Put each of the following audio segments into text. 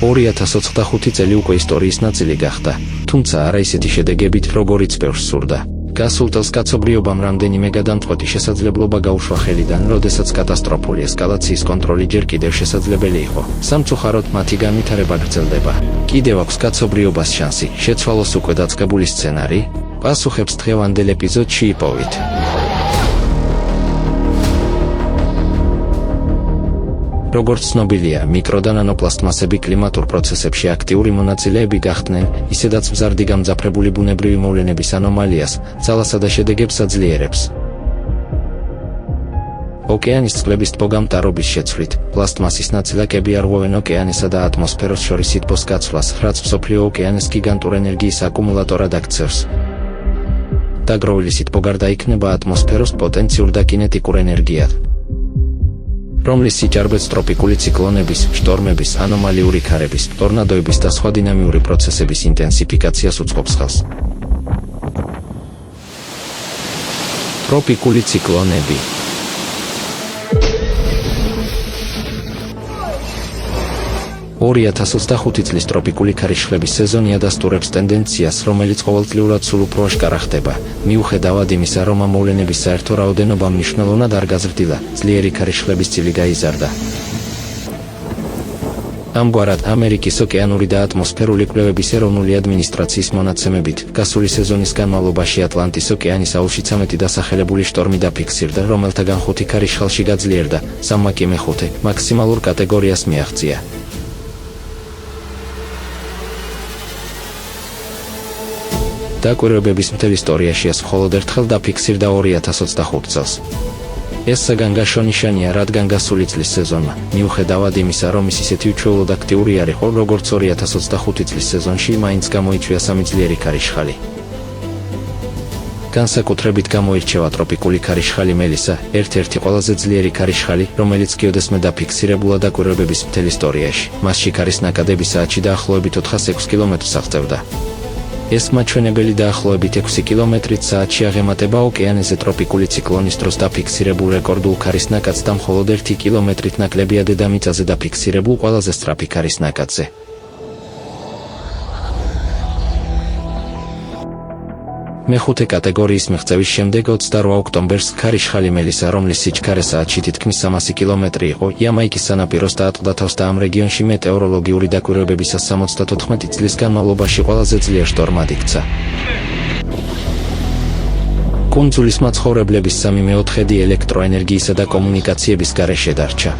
2025 წელი უკვე ისტორიის ნაწილი გახდა, თუმცა არა ისეთი შედეგებით, როგორიც ბევრს სურდა. გასულ წელს კაცობრიობამ რამდენიმე გადამწყვეტი შესაძლებლობა გაუშვა ხელიდან, როდესაც კატასტროფული ესკალაციის კონტროლი ჯერ კიდევ შესაძლებელი იყო. სამწუხაროდ მათი განვითარება გრძელდება. კიდევ აქვს კაცობრიობას შანსი, შეცვალოს უკვე დაწყებული სცენარი? პასუხებს დღევანდელ ეპიზოდში იპოვით. როგორც ცნობილია, მიკრო და ნანოპლასტმასები კლიმატურ პროცესებში აქტიური მონაწილეები გახდნენ, ისედაც მზარდი გამძაფრებული ბუნებრივი მოვლენების ანომალიას, ძალასა და შედეგებს აძლიერებს. ოკეანის წყლების ტბოგამტარობის შეცვლით, პლასტმასის ნაწილაკები არღვევენ ოკეანესა და ატმოსფეროს შორის სითბოს გაცვლას, რაც მსოფლიო ოკეანეს გიგანტურ ენერგიის აკუმულატორად აქცევს. დაგროვილი სითბო გარდა იქნება ატმოსფეროს პოტენციურ და კინეტიკურ ენერგიად, რომლის სიჭარბეც ტროპიკული ციკლონების, შტორმების, ანომალიური ქარების, ტორნადოების და სხვა დინამიური პროცესების ინტენსიფიკაციას უწყობს ხელს. ტროპიკული ციკლონები. (2025 წლის ტროპიკული ქარიშხლების სეზონი ადასტურებს ტენდენციას, რომელიც ყოველწლიურად სულ უფრო აშკარა ხდება, მიუხედავად იმისა, რომ ამ მოვლენების საერთო რაოდენობა მნიშვნელოვნად არ გაზრდილა, ძლიერი ქარიშხლების წილი გაიზარდა. ამგვარად, ამერიკის ოკეანური და ატმოსფერული კვლევების ეროვნული ადმინისტრაციის მონაცემებით, გასული სეზონის განმავლობაში ატლანტის ოკეანის აუზში 13 დასახელებული შტორმი დაფიქსირდა, რომელთაგან 5 ქარიშხალში გაძლიერდა, 3 კი მეხუთე, მაქსიმალურ კატეგორიას მიაღწია. დაკვირვებების მთელ ისტორიაში ეს მხოლოდ ერთხელ დაფიქსირდა 2025 წელს. ეს საგანგაშო ნიშანია, რადგან გასული წლის სეზონმა, მიუხედავად იმისა, რომ ის ისეთი უჩვეულოდ აქტიური არ იყო, როგორც 2025 წლის სეზონში, მაინც გამოიწვია 3 ძლიერი ქარიშხალი. განსაკუთრებით გამოირჩევა ტროპიკული ქარიშხალი მელისა, ერთ-ერთი ყველაზე ძლიერი ქარიშხალი, რომელიც კიოდესმე დაფიქსირებულა დაკვირვებების მთელ ისტორიაში. მასში ქარის ნაკადები საათში დაახლოებით 406 კილომეტრს აღწევდა. ეს მაჩვენებელი დაახლოებით 6 კილომეტრით საათში აღემატება ოკეანეზე ტროპიკული ციკლონის დროს დაფიქსირებულ რეკორდულ ქარის ნაკადს და მხოლოდ 1 კილომეტრით ნაკლებია დედამიწაზე დაფიქსირებულ ყველაზე სწრაფი ქარის ნაკადზე. მეხუთე კატეგორიის მიღწევის შემდეგ 28 ოქტომბერს ქარიშხალი მელისა, რომლის სიჩქარე საათში თითქმის 300 კილომეტრი იყო, იამაიკის სანაპიროს დაატყდა თავს და ამ რეგიონში მეტეოროლოგიური დაკვირვებებისას 74 წლის განმავლობაში ყველაზე ძლიერ შტორმად იქცა. კუნძულის მაცხოვრებლების 3/4 ელექტროენერგიისა და კომუნიკაციების გარეშე დარჩა.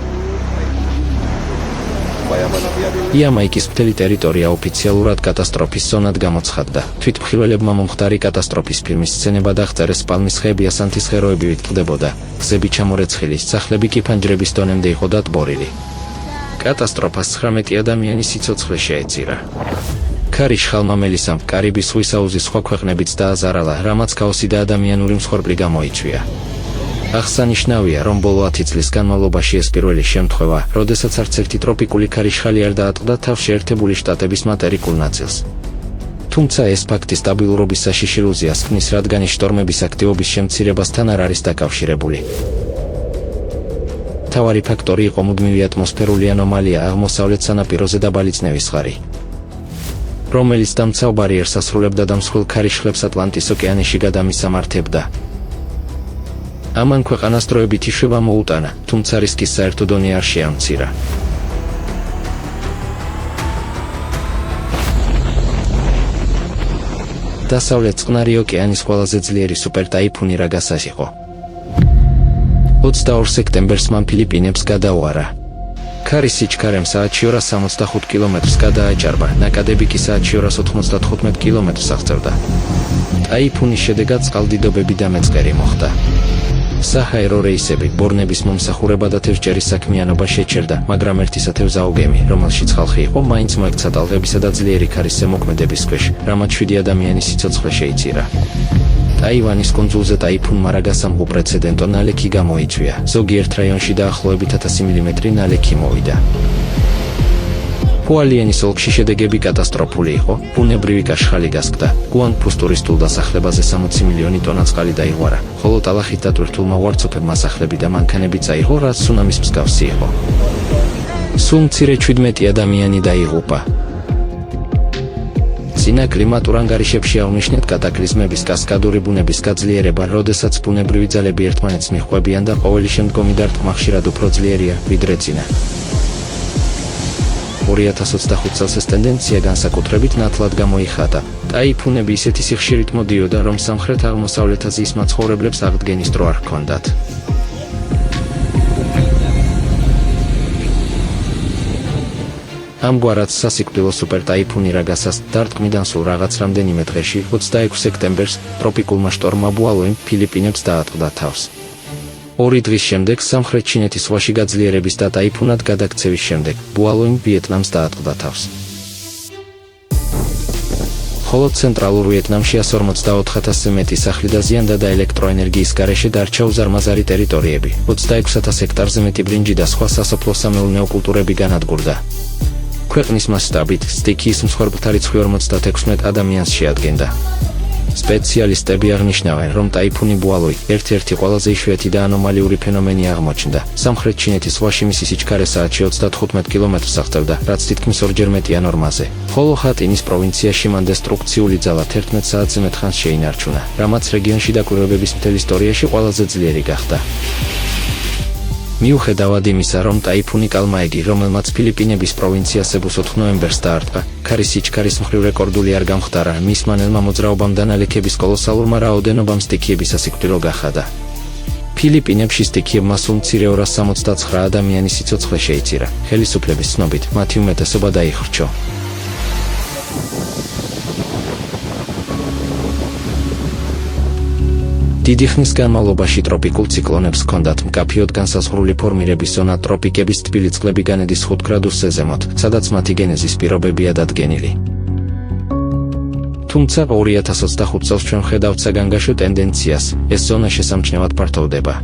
იამაიკის მთელი ტერიტორია ოფიციალურად კატასტროფის ზონად გამოცხადდა. თვითმხილველებმა მომხდარი კატასტროფის ფილმის სცენება დაღწერეს, პალმის ხეები ასანთის ღეროები ვითყდებოდა, გზები ჩამორეცხილი, სახლები კი ფანჯრების დონემდე იყო დატბორილი. კატასტროფას 19 ადამიანის სიცოცხლე შეეწირა. ქარიშხალმა მელისამ კარიბის ზღვის აუზის სხვა ქვეყნებიც დააზარალა, რამაც ქაოსი და ადამიანური მსხვერპლი გამოიწვია. აღსანიშნავია, რომ ბოლო 10 წლის განმავლობაში ეს პირველი შემთხვევა, როდესაც არც ერთი ტროპიკული ქარიშხალი არ დაატყდა თავს შეერთებული შტატების მატერიკულ ნაწილს. თუმცა ეს ფაქტი სტაბილურობის საშიში ილუზიას ქმნის, რადგან ის შტორმების აქტივობის შემცირებასთან არ არის დაკავშირებული. მთავარი ფაქტორი იყო მუდმივი ატმოსფერული ანომალია აღმოსავლეთ სანაპიროზე დაბალი წნევის ზღარი, რომელიც დამცავ ბარიერს ასრულებდა და მსხვილ ქარიშხლებს ატლანტის ოკეანეში გადამისამართებდა. ამან ქვეყანას დროებითი შვება მოუტანა, თუმცა რისკის საერთო დონე არ შეამცირა. დასავლეთ წყნარი ოკეანის ყველაზე ძლიერი სუპერთაიფუნი რაგასას იყო. 22 სექტემბერს მან ფილიპინებს გადაუარა. ქარის სიჩქარემ საათში 265 კილომეტრს გადააჭარბა, ნაკადები კი საათში 295 კილომეტრს აღწევდა. ტაიფუნის შედეგად წყალდიდობები და მეწყერი მოხდა. საჰაერო რეისები, ბორნების მომსახურება და თევზჭერის საქმიანობა შეჩერდა, მაგრამ ერთისათევ ზაოგემი, რომელშიც ხალხი იყო, მაინც მოექცა ტალღებისა და ძლიერი ქარის ზემოქმედების ქვეშ, რამაც 7 ადამიანის სიცოცხლე შეიწირა. ტაივანის კუნძულზე ტაიფუნმა რაგასამ უპრეცედენტო ნალექი გამოიწვია, ზოგიერთ რაიონში დაახლოებით 1000 მმ ნალექი მოვიდა. ჰუალიენის ოლქში შედეგები კატასტროფული იყო, ბუნებრივი კაშხალი გასკდა, გუანფუს ტურისტულ დასახლებაზე 60 მილიონი ტონა წყალი დაიღوارა, ხოლო ტალახით დატვირთულმა უარწოფებმა სახლები და მანქანები წაიღო, რაც ცუნამის მსგავსი იყო. სულ მცირე 17 ადამიანი დაიღუპა. წინა კლიმატურ ანგარიშებში აღნიშნეთ კატაკლიზმების კასკადური ბუნების გაძლიერება, როდესაც ბუნებრივი ძალები ერთმანეთს მიჰყვებიან და ყოველი შემდგომი დარტყმა ხშირად უფრო ძლიერია, ვიდრე წინა. 2025 წელს ეს ტენდენცია განსაკუთრებით ნათლად გამოიხატა. ტაიფუნები ისეთი სიხშირით მოდიოდა, რომ სამხრეთ-აღმოსავლეთ აზიის მაცხოვრებლებს აღდგენის დრო არ ჰქონდათ. ამგვარად სასიკვდილო სუპერტაიფუნი რაგასას დარტყმიდან სულ რაღაც რამდენიმე დღეში 26 სექტემბერს ტროპიკულმა შტორმმა ბუალოიმ ფილიპინებს დაატყდა თავს. 2 დღის შემდეგ სამხრეთ ჩინეთის ზღვაში გაძლიერების და ტაიფუნად გადაქცევის შემდეგ ბუალოიმ ვიეტნამს დაატყდა თავს. ხოლო ცენტრალურ ვიეტნამში 144,000-ზე მეტი სახლი დაზიანდა და ელექტროენერგიის გარეშე დარჩა უზარმაზარი ტერიტორიები. 26,000 ჰექტარზე მეტი ბრინჯი და სხვა სასოფლო-სამეურნეო კულტურები განადგურდა. ქვეყნის მასშტაბით სტიქიის მსხვერპლთა რიცხვი 56 ადამიანს შეადგენდა. სპეციალისტები აღნიშნავენ, რომ ტაიფუნი ბუალოი ერთ-ერთი ყველაზე იშვიათი და ანომალიური ფენომენი აღმოჩნდა. სამხრეთ ჩინეთის ზღვაში მისი სიჩქარე საათში 35 კილომეტრს აღწევდა, რაც თითქმის ორჯერ მეტია ნორმაზე. ხოლო ხატინის პროვინციაში მან დესტრუქციული ძალა 11 საათზე მეტ ხანს შეინარჩუნა, რამაც რეგიონში დაკვირვებების მთელ ისტორიაში ყველაზე ძლიერი გახდა. მიუხედავად იმისა, რომ ტაიფუნი კალმაეგი, რომელმაც ფილიპინების პროვინცია სებუს 4 ნოემბერს დაარტყა, ქარის სიჩქარის მხრივ რეკორდული არ გამხდარა, მის მანელმა მოძრაობამ და ნალექების კოლოსალურმა რაოდენობამ სტიქიების სასიკვდილო გახადა. ფილიპინებში სტიქიებმა სულ მცირე 269 ადამიანის სიცოცხლე შეიწირა. ხელისუფლების ცნობით, მათი უმეტესობა დაიხრჩო. დიდი ხნის განმავლობაში ტროპიკულ ციკლონებს ჰქონდათ მკაფიოდ განსაზღვრული ფორმირების ზონა ტროპიკების თბილი წყლები განედის 5 გრადუსზე ზემოთ, სადაც მათი გენეზის პირობებია დადგენილი. თუმცა 2025 წელს ჩვენ ვხედავთ საგანგაშო ტენდენციას, ეს ზონა შესამჩნევად ფართოვდება.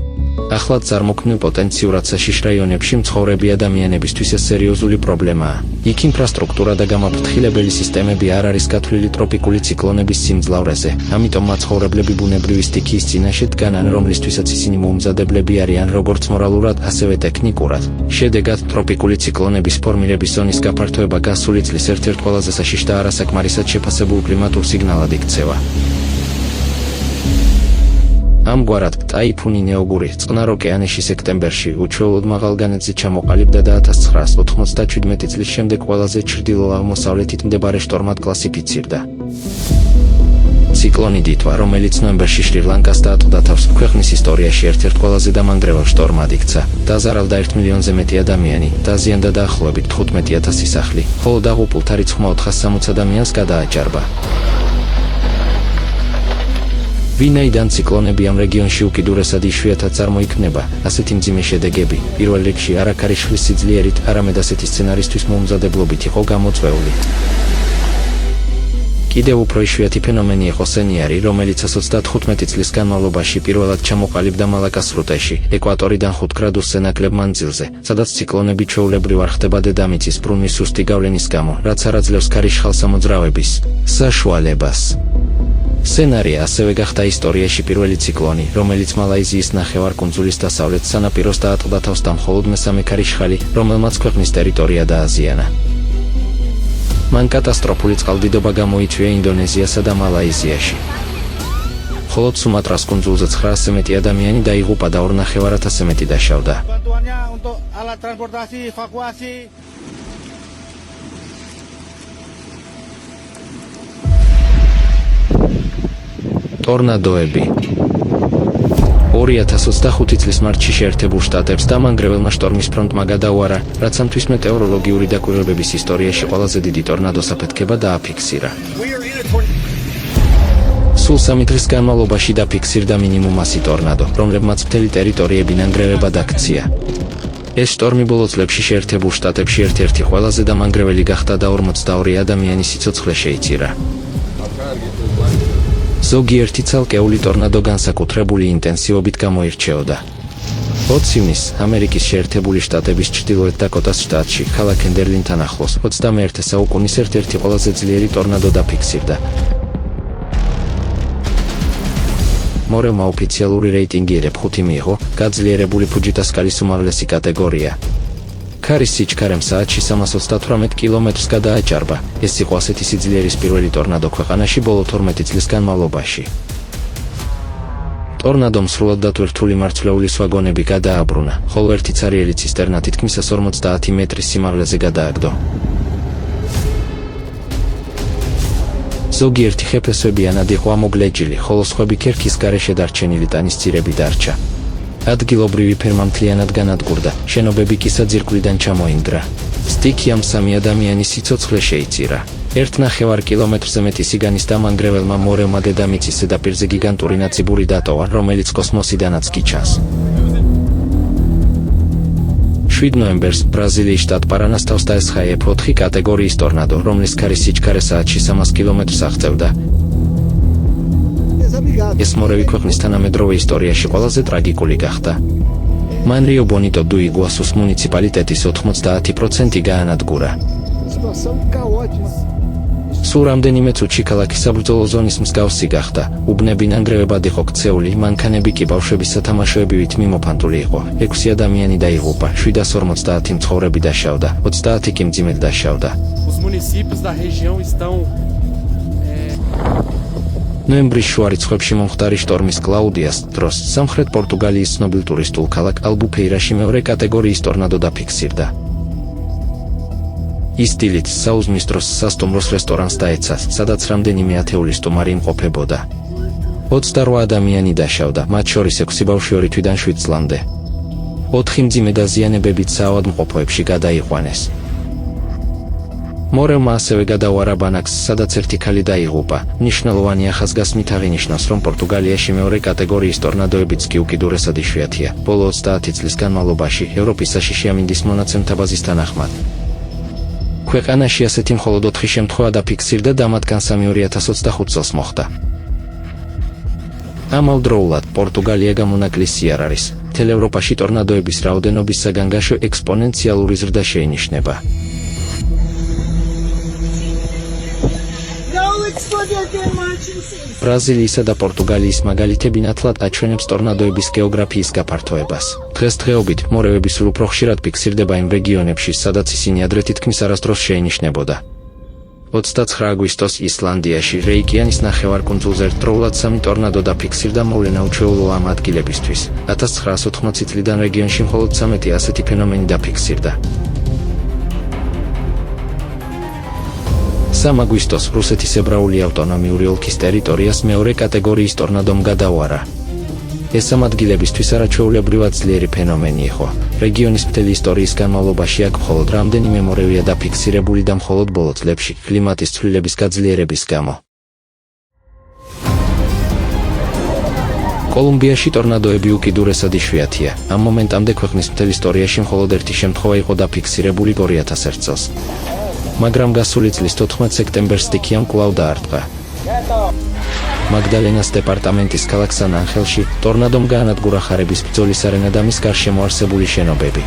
ახლად წარმოქმნილ პოტენციურად საშიშ რაიონებში მცხოვრები ადამიანებისთვის ეს სერიოზული პრობლემაა. იქ ინფრასტრუქტურა და გამაფრთხილებელი სისტემები არ არის გათვლილი ტროპიკული ციკლონების სიმძლავრეზე, ამიტომ მაცხოვრებლები ბუნებრივი სტიქიის წინაშე დგანან, რომლისთვისაც ისინი მოუმზადებლები არიან როგორც მორალურად, ასევე ტექნიკურად. შედეგად, ტროპიკული ციკლონების ფორმირების ზონის გაფართოება გასული წლის ერთ-ერთ ყველაზე საშიშ და არასაკმარისად შეფასებულ კლიმატურ სიგნალად იქცევა. ამგვარად, ტაიფუნი ნეოგური წყნარ ოკეანეში სექტემბერში უჩვეულოდ მაღალ განედზე ჩამოყალიბდა და 1997 წლის შემდეგ ყველაზე ჩრდილო-აღმოსავლეთით მდებარე შტორმად კლასიფიცირდა. ციკლონი დითვა, რომელიც ნოემბერში შრი-ლანკას დაატყდა თავს, ქვეყნის ისტორიაში ერთ-ერთ ყველაზე დამანგრეველ შტორმად იქცა. დაზარავდა 1 მილიონზე მეტი ადამიანი, დაზიანდა დაახლოებით 15,000 სახლი, ხოლო დაღუპულთა რიცხვმა 460 ადამიანს გადააჭარბა. ვინაიდან ციკლონები ამ რეგიონში უკიდურესად იშვიათად წარმოიქმნება, ასეთი მძიმე შედეგები, პირველ რიგში არა ქარიშხლის სიძლიერით, არამედ ასეთი სცენარისთვის მოუმზადებლობით იყო გამოწვეული. კიდევ უფრო იშვიათი ფენომენი იყო სენიარი, რომელიც 135 წლის განმავლობაში პირველად ჩამოყალიბდა მალაკას სრუტეში, ეკვატორიდან 5 გრადუსზე ნაკლებ მანძილზე, სადაც ციკლონები ჩვეულებრივ არ ხდება დედამიწის ბრუნვის სუსტი გავლენის გამო, რაც არ აძლევს ქარიშხალ სამოძრავების საშუალებას. სცენარი ასევე გახდა ისტორიაში პირველი ციკლონი, რომელიც მალაიზიის ნახევარკუნძულის დასავლეთ სანაპიროს დაატყდა თავს და მხოლოდ მესამე ქარიშხალი, რომელმაც ქვეყნის ტერიტორია დააზიანა. მან კატასტროფული წყალდიდობა გამოიწვია ინდონეზიასა და მალაიზიაში. მხოლოდ სუმატრას კუნძულზე 900-ზე მეტი ადამიანი დაიღუპა და 2,500-ზე მეტი დაშავდა. ტორნადოები 2025 წლის მარტში შეერთებულ შტატებს დამანგრეველმა შტორმის ფრონტმა გადაუარა, რაც ამთვის მეტეოროლოგიური დაკვირვებების ისტორიაში ყველაზე დიდი ტორნადოს აფეთქება დააფიქსირა. სულ 3 დღის განმავლობაში დაფიქსირდა მინიმუმ 100 ტორნადო, რომლებმაც მთელი ტერიტორიები ნანგრევებად აქცია. ეს შტორმი ბოლო წლებში შეერთებულ შტატებში ერთ-ერთი ყველაზე დამანგრეველი გახდა და 42 ადამიანის სიცოცხლე შეიწირა. ზოგიერთი ცალკეული ტორნადო განსაკუთრებული ინტენსივობით გამოირჩეოდა. 20 ივნისს ამერიკის შეერთებული შტატების ჩრდილოეთ დაკოტას შტატში, ქალაქ ენდერლინთან ახლოს, 21 საუკუნის ერთ-ერთი ყველაზე ძლიერი ტორნადო დაფიქსირდა. მორელმა ოფიციალური რეიტინგი 5 მიიღო, გაძლიერებული ფუჯიტას სკალის უმაღლესი კატეგორია. ქარის სიჩქარემ საათში 338 კილომეტრს გადააჭარბა. ეს იყო ასეთი სიძლიერის პირველი ტორნადო ქვეყანაში ბოლო 12 წლის განმავლობაში. ტორნადომ სრულად დატვირთული მარცვლეულის ვაგონები გადააბრუნა, ხოლო ერთი ცარიელი ცისტერნა თითქმის 150 მეტრის სიმაღლეზე გადააგდო. ზოგიერთი ხეფესვები ანად იყო ამოგლეჯილი, ხოლო სხვები ქერქის გარეშე დარჩენილი ტანის ძირები დარჩა. ადგილობრივი ფერმა მთლიანად განადგურდა, შენობები კი საძირკვლიდან ჩამოინგრა. სტიქიამ 3 ადამიანის სიცოცხლე შეიწირა. 1,5 კილომეტრზე მეტი სიგანის დამანგრეველმა მორევმა დედამიწის ზედაპირზე გიგანტური ნაციბური დატოვა, რომელიც კოსმოსიდანაც კი ჩანს. 7 ნოემბერს ბრაზილიის შტატ პარანას თავს დაესხა F4 კატეგორიის ტორნადო, რომლის ქარის სიჩქარე საათში 300 კილომეტრს აღწევდა. ეს მორევი ქვეყნის თანამედროვე ისტორიაში ყველაზე ტრაგიკული გახდა. მან რიო ბონიტო დუ იგუასუს მუნიციპალიტეტის 90% გაანადგურა. სულ რამდენიმე წუთში ქალაქი საბრძოლო ზონის მსგავსი გახდა. უბნები ნანგრევებად იყო ქცეული, მანქანები კი ბავშვების სათამაშოებივით მიმოფანტული იყო. 6 ადამიანი დაიღუპა, 750 მცხოვრები დაშავდა, 30 კი მძიმედ დაშავდა. ნოემბრის შუა რიცხვებში მომხდარი შტორმის კლაუდიას დროს სამხრეთ პორტუგალიის ცნობილ ტურისტულ ქალაქ ალბუფეირაში მეორე კატეგორიის ტორნადო დაფიქსირდა. ის დილით საუზმის დროს სასტუმროს რესტორანს დაეცა, სადაც რამდენიმე ათეული სტუმარი იმყოფებოდა. 28 ადამიანი დაშავდა, მათ შორის 6 ბავშვი 2 თვიდან 7 წლამდე. 4 მძიმე დაზიანებებით საავადმყოფოებში გადაიყვანეს. მორევმა ასევე გადაუარა ბანაკს, სადაც ერთი ქალი დაიღუპა. ნიშნულოვანი ახასგასმით აღინიშნავს, რომ პორტუგალიაში მეორე კატეგორიის ტორნადოებიც კი უკიდურესად იშვიათია. ბოლო 30 წლის განმავლობაში ევროპის საშიში ამინდის მონაცემთა ბაზის თანახმად. ქვეყანაში ასეთი მხოლოდ 4 შემთხვევა დაფიქსირდა და მათგან 3 2025 წელს მოხდა. ამავდროულად პორტუგალია გამონაკლისი არ არის. მთელ ევროპაში ტორნადოების რაოდენობის საგანგაშო ექსპონენციალური ზრდა შეინიშნება. ბრაზილიისა და პორტუგალიის მაგალითები ნათლად აჩვენებს ტორნადოების გეოგრაფიის გაფართოებას. დღესდღეობით მორევები სულ უფრო ხშირად ფიქსირდება იმ რეგიონებში, სადაც ისინი ადრე თითქმის არასდროს შეინიშნებოდა. 29 აგვისტოს ისლანდიაში რეიკიანის ნახევარკუნძულზე ერთდროულად 3 ტორნადო დაფიქსირდა მოვლენა უჩვეულო ამ ადგილებისთვის. 1980 წლიდან რეგიონში მხოლოდ 13 ასეთი ფენომენი დაფიქსირდა. 3 აგვისტოს რუსეთის ებრაული ავტონომიური ოლქის ტერიტორიას მეორე კატეგორიის ტორნადომ გადაუარა. ეს ამ ადგილებისთვის არაჩვეულებრივად ძლიერი ფენომენი იყო. რეგიონის მთელი ისტორიის განმავლობაში აქ მხოლოდ რამდენიმე მორევია დაფიქსირებული და მხოლოდ ბოლო წლებში კლიმატის ცვლილების გაძლიერების გამო. კოლუმბიაში ტორნადოები უკიდურესად იშვიათია. ამ მომენტამდე ქვეყნის მთელ ისტორიაში მხოლოდ ერთი შემთხვევა იყო დაფიქსირებული 2001 წელს. მაგრამ გასული წლის 14 სექტემბერს სტიქიამ კვლავ დაარტყა. მაგდალენას დეპარტამენტის ქალაქ სან-ანხელში ტორნადომ გაანადგურა ხარების ბრძოლის არენა და მის გარშემო არსებული შენობები.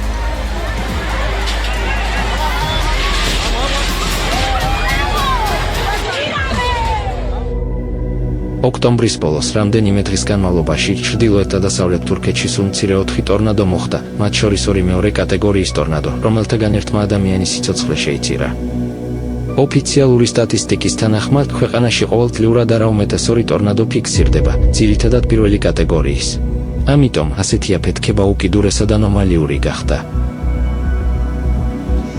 ოქტომბრის ბოლოს რამდენიმე დღის განმავლობაში ჩრდილოეთ და დასავლეთ თურქეთში სულ მცირე 4 ტორნადო მოხდა, მათ შორის 2 მეორე კატეგორიის ტორნადო, რომელთაგან ერთმა ადამიანის სიცოცხლე შეიწირა. ოფიციალური სტატისტიკის თანახმად ქვეყანაში ყოველწლიურად არაუმეტეს 2 ტორნადო ფიქსირდება, ძირითადად პირველი კატეგორიის. ამიტომ ასეთი აფეთქება უკიდურესად ანომალიური გახდა.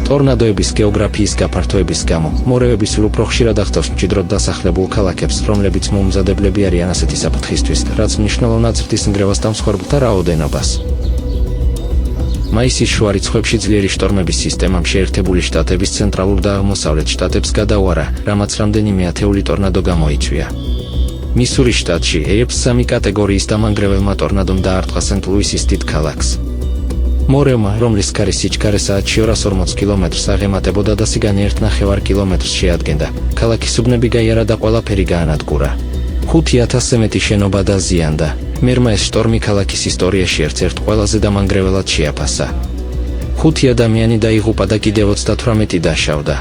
ტორნადოების გეოგრაფიის გაფართოების გამო მორევები სულ უფრო ხშირად ახდავს მჭიდროდ დასახლებულ ქალაქებს, რომლებიც მომზადებლები არიან ასეთი საფრთხისთვის, რაც მნიშვნელოვნად ზრდის ნგრევას და მსხვერპლთა რაოდენობას. მაისის შუა რიცხვებში ძლიერი შტორმების სისტემამ შეერთებული შტატების ცენტრალურ და აღმოსავლეთ შტატებს გადაუარა, რამაც რამდენიმე ათეული ტორნადო გამოიწვია. მისურის შტატში F3 კატეგორიის დამანგრეველმა ტორნადომ დაარტყა სენტ-ლუისის დიდ ქალაქს. მორევმა, რომლის ქარის სიჩქარე საათში 240 კილომეტრს აღემატებოდა და სიგანი 1,5 კილომეტრს შეადგენდა, ქალაქის უბნები გაიარა და ყველაფერი გაანადგურა. 5000-ზე მეტი შენობა დაზიანდა. მერმა ეს შტორმი ქალაქის ისტორიაში ერთ-ერთ ყველაზე დამანგრეველად შეაფასა. 5 ადამიანი დაიღუპა და კიდევ 38 დაშავდა.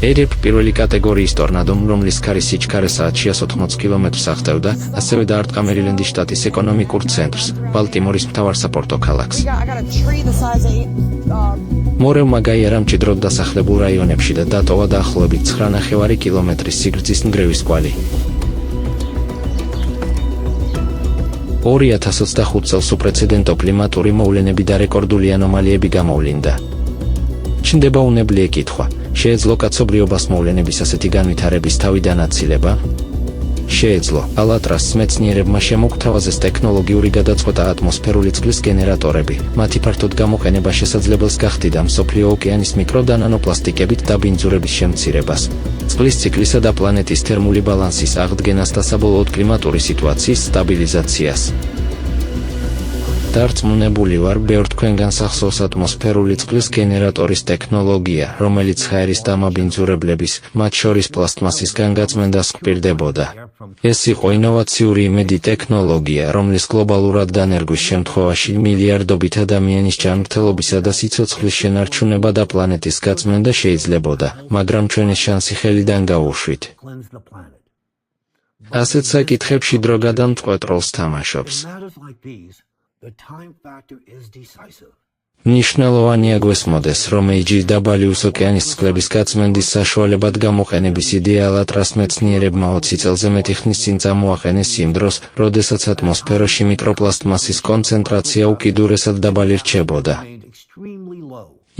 ერთ პირველი კატეგორიის ტორნადომ, რომლის ქარი სიჩქარე საათში 180 კილომეტრს აღწევდა, ასევე დაარტყა მერილენდის შტატის ეკონომიკურ ცენტრს, ბალტიმორის მთავარ საპორტო ქალაქს. მორევმა გაიარა მჭიდროდ დასახლებულ რაიონებში და დატოვა დაახლოებით 9,5 კილომეტრის სიგრძის ნგრევის კვალი. 2025 წელს უპრეცედენტო კლიმატური მოვლენები და რეკორდული ანომალიები გამოვლინდა. ჩნდება უნებლიე კითხვა: შეეძლო კაცობრიობას მოვლენების ასეთი განვითარების თავიდან აცილება? შეეძლო. ალატრასს მეცნიერებმა შემოგვთავაზეს ტექნოლოგიური გადაწყვეტა ატმოსფერული წყლის გენერატორები. მათი ფართოდ გამოყენება შესაძლებელს გახდიდა მსოფლიო ოკეანის მიკრო და ნანოპლასტიკებით დაბინძურების შემცირებას, წყლის ციკლისა და პლანეტის თერმული ბალანსის აღდგენას და საბოლოოდ კლიმატური სიტუაციის სტაბილიზაციას. დარწმუნებული ვარ, ბევრ თქვენგანს ახსოვს ატმოსფერული წყლის გენერატორის ტექნოლოგია, რომელიც ჰაერის დამაბინძურებლების, მათ შორის პლასტმასის განგაწმენდას გვპირდებოდა. ეს იყო ინოვაციური იმედი ტექნოლოგია, რომლის გლობალურად დანერგვის შემთხვევაში მილიარდობით ადამიანის ჯანმრთელობისა და სიცოცხლის შენარჩუნება და პლანეტის გაწმენდა შეიძლებოდა, მაგრამ ჩვენ ეს შანსი ხელიდან გავუშვით. ასეთ საკითხებში დრო გადამწყვეტ როლს თამაშობს. მნიშვნელოვანია გვესმოდეს, რომ HGW's ოკეანის წყლების გაწმენდის საშუალებად გამოყენების იდეა ალატრას მეცნიერებმა 20 წელზე მეტი ხნის წინ წამოაყენეს იმ დროს, როდესაც ატმოსფეროში მიკროპლასტმასის კონცენტრაცია უკიდურესად დაბალი რჩებოდა.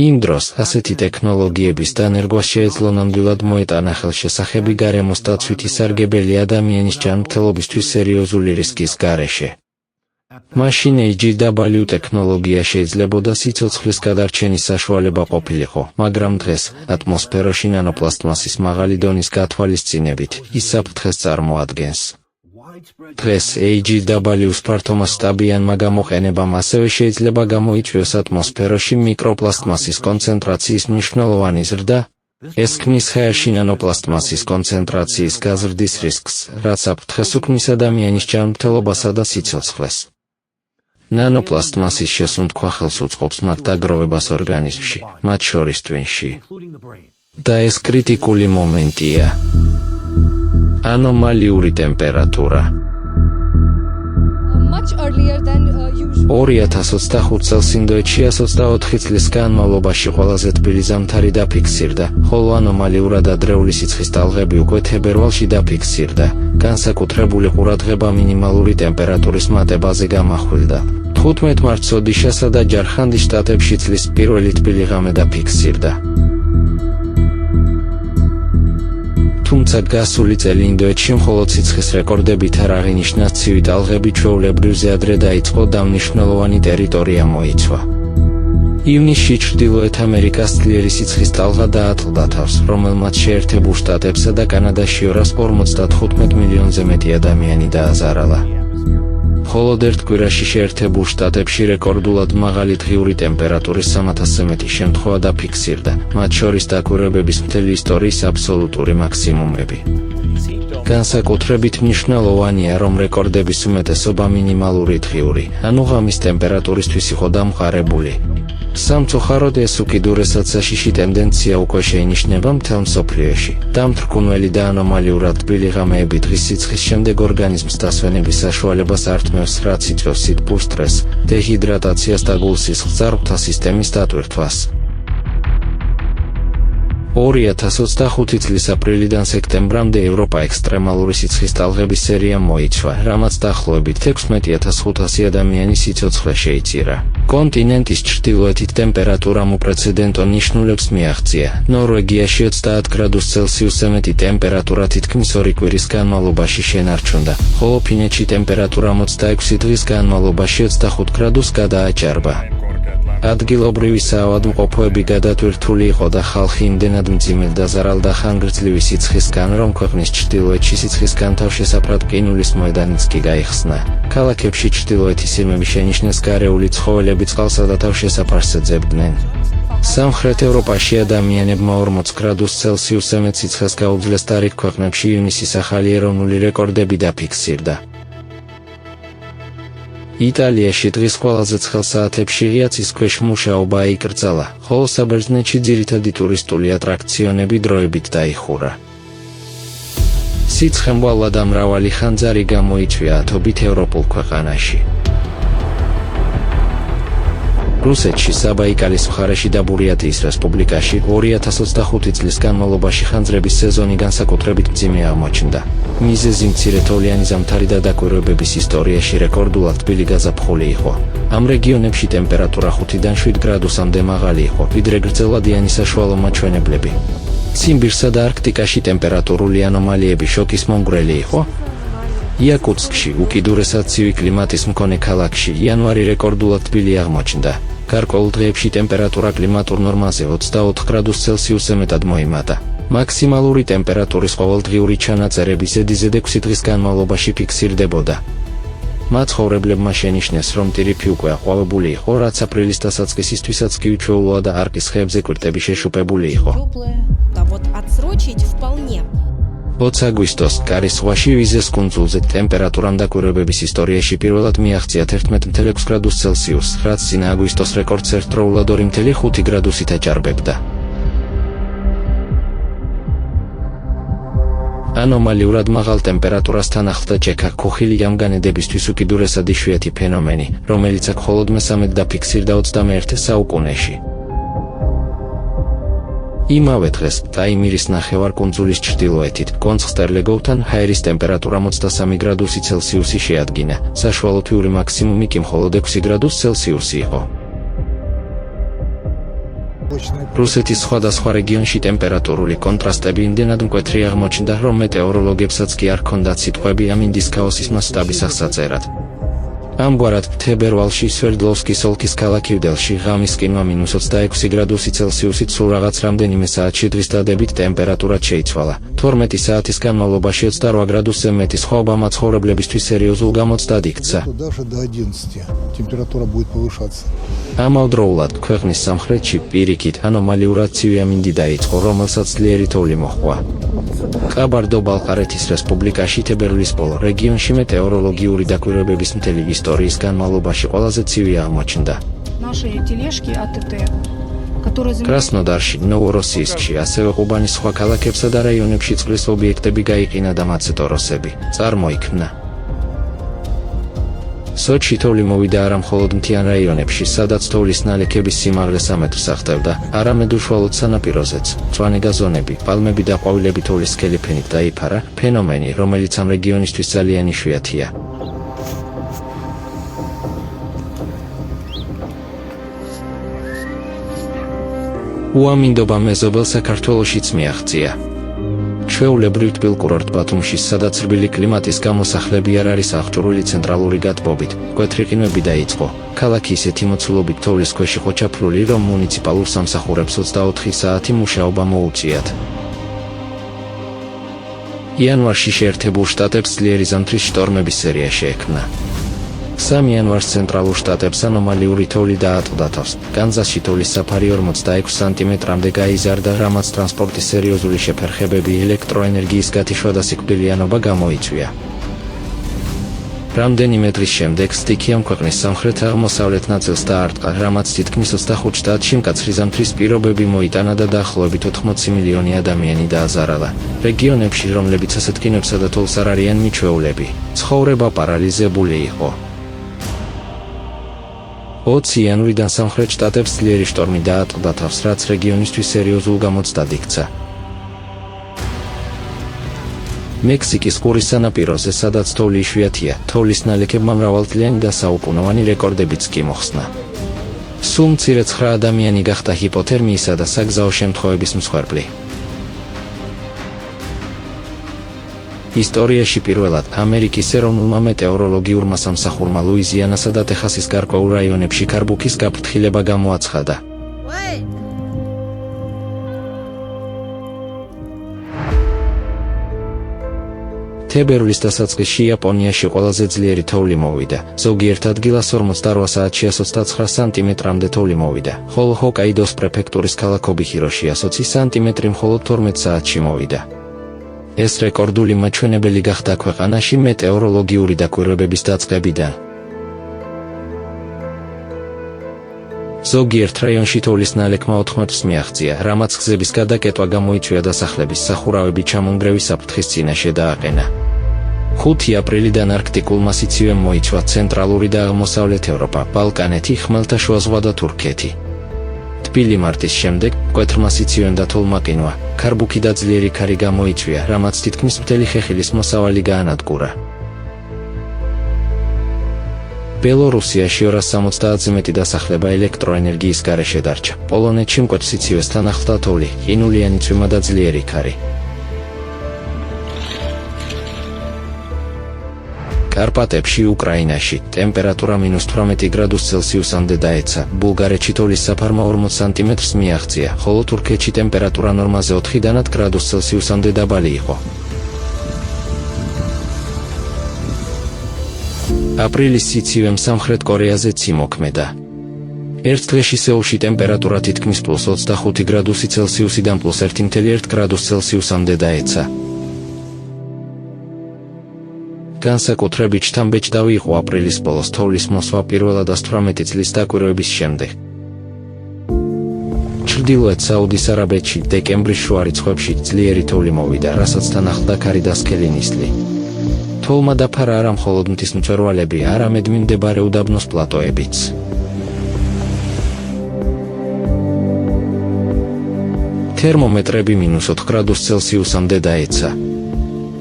იმ დროს ასეთი ტექნოლოგიების დანერგვას შეეძლო ნამდვილად მოეტანა ხელშესახები გარემოს დაცვითი სარგებელი ადამიანის ჯანმრთელობისთვის სერიოზული რისკის გარეშე. მაშინ HGW ტექნოლოგია შეიძლებოდა სიცოცხლის გადარჩენის საშუალება ყოფილიყო, მაგრამ დღეს, ატმოსფეროში ნანოპლასტმასის მაღალი დონის გათვალისწინებით, ის საფრთხეს წარმოადგენს. დღეს HGW-ს ფართომასშტაბიანმა გამოყენებამ ასევე შეიძლება გამოიწვიოს ატმოსფეროში მიკროპლასტმასის კონცენტრაციის მნიშვნელოვანი ზრდა. ეს ქმნის ჰაერში ნანოპლასტმასის კონცენტრაციის გაზრდის რისკს, რაც საფრთხეს უქმნის ადამიანის ჯანმრთელობასა და სიცოცხლეს. ნანოპლასტმასის შესუნთქვა ხელს უწყობს მათ დაგროვებას ორგანიზმში, მათ შორის ტვინში. და ეს კრიტიკული მომენტია. ანომალიური ტემპერატურა. 2025 წელს ინდოეთში 124 წლის განმავლობაში ყველაზე თბილი ზამთარი დაფიქსირდა, ხოლო ანომალიურად ადრეული სიცხის ტალღები უკვე თებერვალში დაფიქსირდა. განსაკუთრებული ყურადღება მინიმალური ტემპერატურის მატებაზე გამახვილდა. 15 მარტს ოდიშასა და ჯარხანდის შტატებში წლის პირველი თბილი ღამე დაფიქსირდა. თუმცა გასული წელი ინდოეთში მხოლოდ სიცხის რეკორდებით არ აღინიშნა ცივი ტალღები ჩვეულებრივზე ადრე დაიწყო და მნიშვნელოვანი ტერიტორია მოიცვა. ივნისში ჩრდილოეთ ამერიკას ძლიერი სიცხის ტალღა დაატყდა თავს, რომელმაც შეერთებულ შტატებსა და კანადაში 255 მილიონზე მეტი ადამიანი დააზარალა. მხოლოდ ერთ კვირაში შეერთებულ შტატებში რეკორდულად მაღალი დღიური ტემპერატურის 300-ზე მეტი შემთხვევა დაფიქსირდა, მათ შორის დაკვირვებების მთელი ისტორიის აბსოლუტური მაქსიმუმები. განსაკუთრებით მნიშვნელოვანია, რომ რეკორდების უმეტესობა მინიმალური დღიური, ანუ ღამის ტემპერატურისთვის იყო დამყარებული. სამწუხაროდ ეს უკიდურესად საშიში ტენდენცია უკვე შეინიშნება მთელ მსოფლიოში. დამთრქმელი და ანომალიურად თბილი ღამეები დღის სიცხის შემდეგ ორგანიზმს დასვენების საშუალებას ართმევს, რაც იწვევს სითბურ სტრესს, დეჰიდრატაციას და გულსისხლს ძარღვთა სისტემის დატვირთვას. 2025 წლის აპრილიდან სექტემბრამდე ევროპა ექსტრემალური სიცხის ტალღების სერია მოიცვა, რამაც დაახლოებით 16,500 ადამიანის სიცოცხლე შეიწირა. კონტინენტის ჩრდილოეთით ტემპერატურამ უპრეცედენტო ნიშნულებს მიაღწია. ნორვეგიაში 30 გრადუს ცელსიუსზე მეტი ტემპერატურა თითქმის 2 კვირის განმავლობაში შენარჩუნდა, ხოლო ფინეთში ტემპერატურამ 26 დღის განმავლობაში 25 გრადუს გადააჭარბა. ადგილობრივი საავადმყოფოები გადატვირთული იყო და ხალხი იმდენად მძიმედ დაზარალდა ხანგრძლივი სიცხისგან, რომ ქვეყნის ჩრდილოეთში სიცხისგან თავშესაფრად ყინულის მოედანიც კი გაიხსნა. ქალაქებში ჩრდილოეთის ირმები შენიშნეს გარეული ცხოველები წყალსა და თავშესაფარს ეძებდნენ. სამხრეთ ევროპაში ადამიანებმა 40 გრადუს ცელსიუსზე მეტ სიცხეს გაუძლეს და რიგ ქვეყნებში ივნისის ახალი ეროვნული რეკორდები დაფიქსირდა. იტალიაში დღის ყველაზე ცხელ საათებში ღია ცის ქვეშ მუშაობა იკრძალა, ხოლო საბერძნეთში ძირითადი ტურისტული ატრაქციონები დროებით დაიხურა. სიცხემვალა და მრავალი ხანძარი გამოიწვია ათობით ევროპულ ქვეყანაში. რუსეთში საბაიკალის მხარეში და ბურიატიის რესპუბლიკაში 2025 წლის განმავლობაში ხანძრების სეზონი განსაკუთრებით მძიმე აღმოჩნდა. მიზეზი მცირეთოვლიანი ზამთარი და დაკვირვებების ისტორიაში რეკორდულად თბილი გაზაფხული იყო. ამ რეგიონებში ტემპერატურა 5-დან 7 გრადუსამდე მაღალი იყო, ვიდრე გრძელვადიანი საშუალო მაჩვენებლები. ციმბირსა და არქტიკაში ტემპერატურული ანომალიები შოკის მომგვრელი იყო. იაკუტსკში, უკიდურესად ცივი კლიმატის მქონე ქალაქში, იანვარი რეკორდულად თბილი აღმოჩნდა. გარკვეულ დღეებში ტემპერატურა კლიმატურ ნორმაზე 24 გრადუს ცელსიუსზე მეტად მოიმატა. მაქსიმალური ტემპერატურის ყოველდღიური ჩანაწერები ზედიზედ 6 დღის განმავლობაში ფიქსირდებოდა. მაცხოვრებლებმა შენიშნეს, რომ ტირიფი უკვე აყვავებული იყო, რაც აპრილის დასაწყისისთვისაც კი უჩვეულოა და არყის ხეებზე კვირტები შეშუპებული იყო. 20 აგვისტოს კარის ზღვაში ვიზეს კუნძულზე ტემპერატურამ დაკვირვებების ისტორიაში პირველად მიაღწია 11.6 გრადუს ცელსიუსს, რაც წინა აგვისტოს რეკორდს ერთდროულად 2.5 გრადუსით აჭარბებდა. ანომალიურად მაღალ ტემპერატურასთან ახლდა ჭექა ქუხილი ამ განედებისთვის უკიდურესად იშვიათი ფენომენი, რომელიც აქ მხოლოდ მესამედ დაფიქსირდა 21 საუკუნეში. იმავე დღეს ტაიმირის ნახევარკუნძულის ჩრდილოეთით, კონცხ-სტერლეგოვთან ჰაერის ტემპერატურა 23 გრადუსი ცელსიუსი შეადგინა, საშუალო თვიური მაქსიმუმი კი მხოლოდ 6 გრადუს ცელსიუსი იყო. რუსეთის სხვადასხვა რეგიონში ტემპერატურული კონტრასტები იმდენად მკვეთრი აღმოჩნდა, რომ მეტეოროლოგებსაც კი არ ჰქონდათ სიტყვები ამ ინდის ქაოსის მასშტაბის აღსაწერად. ამგვარად, თებერვალში სვერდლოვსკის ოლქის ქალაქ ივდელში ღამის ყინვა -26 გრადუსი ცელსიუსით სულ რაღაც რამდენიმე საათში დღის დადებით ტემპერატურა შეიცვალა. 12 საათის განმავლობაში 28 გრადუსზე მეტი სხვაობა მაცხოვრებლებისთვის სერიოზულ გამოცდად იქცა. ამავდროულად, ქვეყნის სამხრეთში პირიქით ანომალიურად ცივი ამინდი დაიწყო, რომელსაც ძლიერი თოვლი მოჰყვა. ყაბარდო-ბალყარეთის რესპუბლიკაში თებერვლის ბოლო რეგიონში მეტეოროლოგიური დაკვირვებების მთელი ისტორიის განმავლობაში ყველაზე ცივი აღმოჩნდა. კრასნოდარში, ნოვოროსიისკში, ასევე ყუბანის სხვა ქალაქებსა და რაიონებში წყლის ობიექტები გაიყინა და მაცეტოროსები წარმოიქმნა. სოჩში თოვლი მოვიდა არა მხოლოდ მთიან რაიონებში, სადაც თოვლის ნალექების სიმაღლე 3 მეტრს აღწევდა, არამედ უშუალოდ სანაპიროზეც. მწვანე გაზონები, პალმები და ყვავილები თოვლის სქელი ფენით დაიფარა, ფენომენი, რომელიც ამ რეგიონისთვის ძალიან იშვიათია. უამინდობა მეზობელ საქართველოშიც მიაღწია. ჩვეულებრივ თბილ კურორტ ბათუმში, სადაც რბილი კლიმატის გამო სახლები არ არის აღჭურვილი ცენტრალური გათბობით, მკვეთრი ყინვები დაიწყო. ქალაქი ისეთი მოცულობით თოვლის ქვეშ იყო ჩაფლული, რომ მუნიციპალურ სამსახურებს 24 საათი მუშაობა მოუწიათ. იანვარში შეერთებულ შტატებს ძლიერი ზამთრის შტორმების სერია შეექმნა. 3 იანვარს ცენტრალურ შტატებს ანომალიური თოვლი დაატყდა თავს. კანზასში თოვლის საფარი 46 სანტიმეტრამდე გაიზარდა, რამაც ტრანსპორტის სერიოზული შეფერხებები, ელექტროენერგიის გათიშვა და სიკვდილიანობა გამოიწვია. რამდენიმე დღის შემდეგ სტიქიამ ქვეყნის სამხრეთ-აღმოსავლეთ ნაწილს დაარტყა, რამაც თითქმის 25 შტატში მკაცრი ზამთრის პირობები მოიტანა და დაახლოებით 80 მილიონი ადამიანი დააზარალა. რეგიონებში, რომლებიც ასეთ ყინვებსა და თოვლს არ არიან მიჩვეულები, ცხოვრება პარალიზებული იყო. 20 იანვრიდან სამხრეთ შტატებს ძლიერი შტორმი დაატყდა თავს, რაც რეგიონისთვის სერიოზულ გამოცდად იქცა. მექსიკის ყურის სანაპიროზე, სადაც თოვლი იშვიათია, თოვლის ნალექებმა მრავალწლიანი და საუკუნოვანი რეკორდებიც კი მოხსნა. სულ მცირე 9 ადამიანი გახდა ჰიპოთერმიისა და საგზაო შემთხვევების მსხვერპლი. ისტორიაში პირველად ამერიკის ეროვნულმა მეტეოროლოგიურმა სამსახურმა ლუიზიანასა და ტეხასის გარკვეულ რაიონებში ქარბუქის გაფრთხილება გამოაცხადა. თებერვლის დასაწყისში იაპონიაში ყველაზე ძლიერი თოვლი მოვიდა. ზოგიერთ ადგილას 48 საათში 129 სანტიმეტრამდე თოვლი მოვიდა, ხოლო ჰოკაიდოს პრეფექტურის ქალაქ ობიჰიროში 20 სანტიმეტრი მხოლოდ 12 საათში მოვიდა. ეს რეკორდული მაჩვენებელი გახდა ქვეყანაში მეტეოროლოგიური დაკვირვებების დაწყებიდან. ზოგიერთ რაიონში თოვლის ნალექმა 14-ს მიაღწია, რამაც გზების გადაკეტვა გამოიწვია და სახლების სახურავები ჩამონგრევის საფრთხის წინაშე დააყენა. 5 აპრილიდან არქტიკულმა სიცივემ მოიცვა ცენტრალური და აღმოსავლეთ ევროპა, ბალკანეთი, ხმელთაშუა ზღვა და თურქეთი. თბილი მარტის შემდეგ მკვეთრმა სიცივემ და თოვლმაყინვა, ქარბუქი და ძლიერი ქარი გამოიწვია, რამაც თითქმის მთელი ხეხილის მოსავალი გაანადგურა. ბელორუსიაში 270-ზე მეტი დასახლება ელექტროენერგიის გარეშე დარჩა. პოლონეთში მკვეთრ სიცივესთან ახლდა თოვლი, ყინულიანი წვიმა და ძლიერი ქარი. კარპატებში, უკრაინაში, ტემპერატურა -18 გრადუს ცელსიუსამდე დაეცა, ბულგარეთში თოვლის საფარმა 40 სანტიმეტრს მიაღწია, ხოლო თურქეთში ტემპერატურა ნორმაზე 4-დან 10 გრადუს ცელსიუსამდე დაბალი იყო. აპრილის სიცივემ სამხრეთ კორეაზეც იმოქმედა. ერთ დღეში სეულში ტემპერატურა თითქმის +25 გრადუსი ცელსიუსიდან +1.1 გრადუს ცელსიუსამდე დაეცა. განსაკუთრებით შთამბეჭდავი იყო აპრილის ბოლოს თოვლის მოსვა 18 წლის დაკვირვების შემდეგ. ჩრდილოეთ საუდის არაბეთში დეკემბრის შუა რიცხვებში ძლიერი თოვლი მოვიდა, რასაც თან ახლდა ქარი და სქელი ნისლი. თოვლმა დაფარა არა მხოლოდ მთის მწვერვალები, არამედ მიმდებარე უდაბნოს პლატოებიც. თერმომეტრები -4 გრადუს ცელსიუსამდე დაეცა.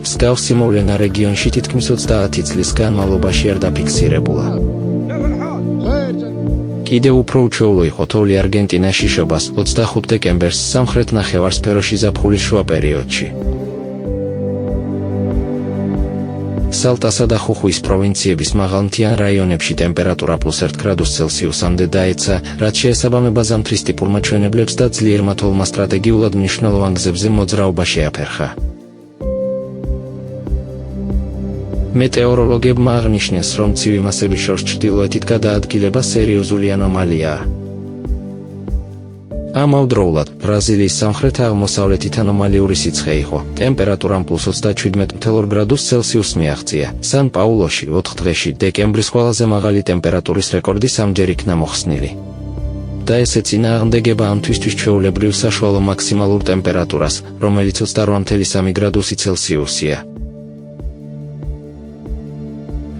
მსგავსი მოვლენა რეგიონში თითქმის 30 წლის განმავლობაში არ დაფიქსირებულა. კიდევ უფრო უჩვეულო იყო თოვლი არგენტინაში შობას 25 დეკემბერს სამხრეთ ნახევარსფეროში ზაფხულის შუა პერიოდში. სალტასა და ხუხუის პროვინციების მაღალმთიან რაიონებში ტემპერატურა +1 გრადუს ცელსიუსამდე დაეცა, რაც შეესაბამება ზამთრის ტიპურ მაჩვენებლებს და ძლიერმა თოვლმა სტრატეგიულად მნიშვნელოვან გზებზე მოძრაობა შეაფერხა. მეტეოროლოგებმა აღნიშნეს, რომ ცივი მასების შორს ჩრდილოეთით გადაადგილება სერიოზული ანომალიაა. ამავდროულად, ბრაზილიის სამხრეთ-აღმოსავლეთით ანომალიური სიცხე იყო. ტემპერატურამ +27.2 გრადუს ცელსიუსს მიაღწია. სან-პაულოში 4 დღეში დეკემბრის ყველაზე მაღალი ტემპერატურის რეკორდი სამჯერ იქნა მოხსნილი. და ესე წინააღმდეგება ამ თვისთვის ჩვეულებრივ საშუალო მაქსიმალურ ტემპერატურას, რომელიც 28.3 გრადუსი ცელსიუსია.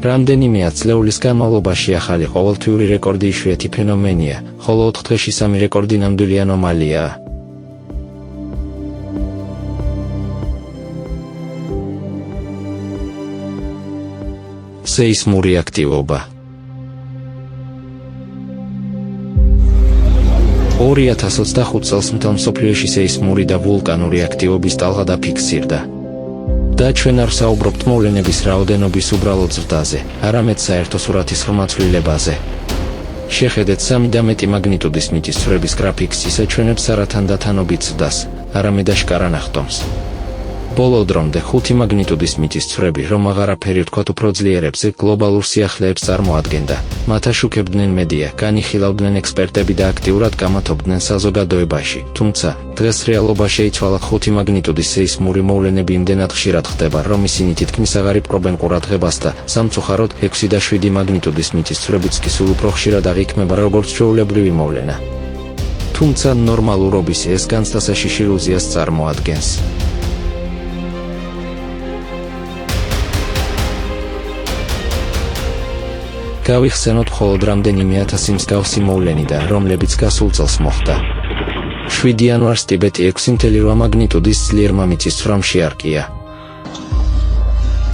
რამდენიმე ათწლეულის განმავლობაში ახალი ყოველთვიური რეკორდი იშვიათი ფენომენია, ხოლო 4 დღეში 3 რეკორდი ნამდვილი ანომალიაა. სეისმური აქტივობა 2025 წელს მთელ მსოფლიოში სეისმური და ვულკანური აქტივობის ტალღა დაფიქსირდა. და ჩვენ არ საუბრობთ მოვლენების რაოდენობის უბრალოდ ზრდაზე, არამედ საერთო სურათის ხმაცვლილებაზე. შეხედეთ 3 და მეტი მაგნიტუდის მიწისძვრების გრაფიკს, ის აჩვენებს არა თანდათანობით ზრდას, არამედ აშკარა ნახტომს. ბოლო დრომდე 5 მაგნიტუდის მიწისძვრები, რომ აღარაფერი ვთქვათ უფრო ძლიერებზე, გლობალურ სიახლეებს წარმოადგენდა. მათ აშუქებდნენ მედია, განიხილავდნენ ექსპერტები და აქტიურად გამათობდნენ საზოგადოებაში. თუმცა, დღეს რეალობა შეიცვალა 5 მაგნიტუდის სეისმური მოვლენები იმდენად ხშირად ხდება, რომ ისინი თითქმის აღარ იპყრობენ ყურადღებას და, სამწუხაროდ, 6 და 7 მაგნიტუდის მიწისძვრებიც კი სულ უფრო ხშირად აღიქმება როგორც ჩვეულებრივი მოვლენა. თუმცა, ნორმალურობის ეს განცდასაშიში ილუზიას წარმოადგენს. გავიხსენოთ მხოლოდ რამდენიმე ათასი მსგავსი მოვლენიდან, რომლებიც გასულ წელს მოხდა. 7 იანვარს ტიბეტი 6.8 მაგნიტუდის ძლიერმა მიწისძვრამ შეარყია.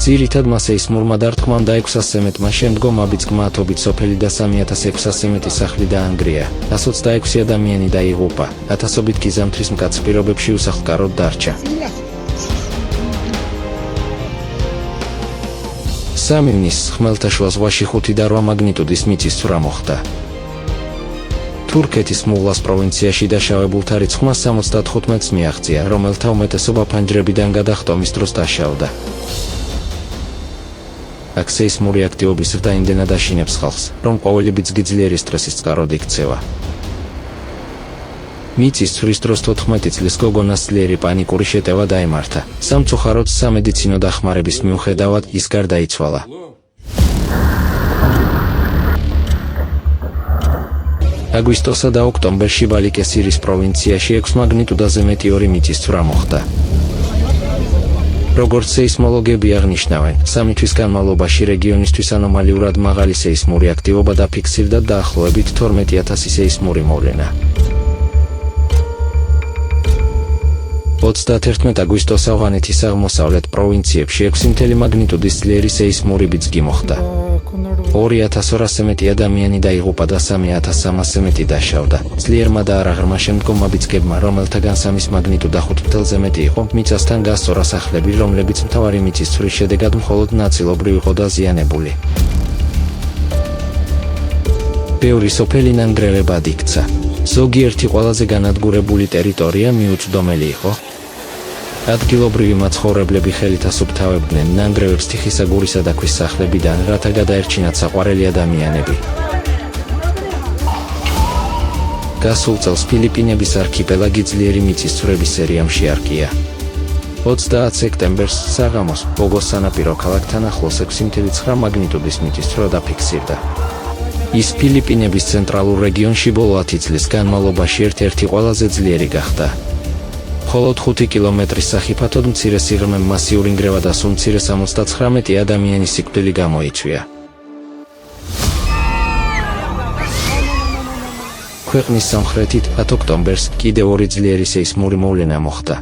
ძირითადმა სეისმურმა დარტყმამ და 600-ზე მეტმა შემდგომ აბიძგმა ათობით სოფელი და 3600-ზე მეტი სახლი დაანგრია. 126 ადამიანი დაიღუპა, ათასობით კი ზამთრის მკაცრ პირობებში უსახლკაროდ დარჩა. 3 ივნისს ხმელთაშუა ზღვაში 5 და 8 მაგნიტუდის მიწისძვრა მოხდა. თურქეთის მუღლას პროვინციაში დაშავებულთა რიცხვმა 75-ს მიაღწია, რომელთა უმეტესობა ფანჯრებიდან გადახტომის დროს დაშავდა. აქ სეისმური აქტივობის ზრდა იმდენად აშინებს ხალხს, რომ ყოველი ბიძგი ძლიერი სტრესის წყაროდ იქცევა. მიწისძვრის დროს 14 წლის გოგონას ძლიერი პანიკური შეტევა დაემართა. სამწუხაროდ სამედიცინო დახმარების მიუხედავად ის გარდაიცვალა. აგვისტოსა და ოქტომბერში ვალიკესირის პროვინციაში 6 მაგნიტუდაზე მეტეორი მიწისძვრა მოხდა. როგორც სეისმოლოგები აღნიშნავენ, 3 თვის განმავლობაში რეგიონისთვის ანომალიურად მაღალი სეისმური აქტივობა დაფიქსირდა დაახლოებით 12,000 სეისმური მოვლენა. 31 აგვისტოს ავღანეთის აღმოსავლეთ პროვინციებში 6 მაგნიტუდის ძლიერი სეისმური ბიძგი მოხდა. 2200-ზე მეტი ადამიანი დაიღუპა და 3300-ზე მეტი დაშავდა. ძლიერმა და არაღრმა შემდგომმა ბიძგებმა, რომელთაგან 3 მაგნიტუდა 5-ზე მეტი იყო, მიწასთან გასწორა სახლები, რომლებიც მთავარი მიწისძვრის შედეგად მხოლოდ ნაწილობრივ იყო დაზიანებული. ბევრი სოფელი ნანგრევებად იქცა. ზოგიერთი ყველაზე განადგურებული ტერიტორია მიუწვდომელი იყო. ადგილობრივი მაცხოვრებლები ხელით ასუფთავებდნენ ნანგრევებს თიხისაგურისა და ქვის სახლებიდან, რათა გადაერჩინათ საყვარელი ადამიანები. გასულ წელს ფილიპინების არქიპელაგი ძლიერი მიწისძვრების სერიამ შეარყია. 30 სექტემბერს საღამოს ბოგოს სანაპირო ქალაქთან ახლოს 6,9 მაგნიტუდის მიწისძვრა დაფიქსირდა. ის ფილიპინების ცენტრალურ რეგიონში ბოლო 10 წლის განმავლობაში ერთ-ერთი ყველაზე ძლიერი გახდა. მხოლოდ 5 კილომეტრის სახიფათოდ მცირე სიღრმემ მასიური ნგრევა და სულ მცირე 79 ადამიანის სიკვდილი გამოიწვია. ქვეყნის სამხრეთით 10 ოქტომბერს კიდევ 2 ძლიერი სეისმური მოვლენა მოხდა.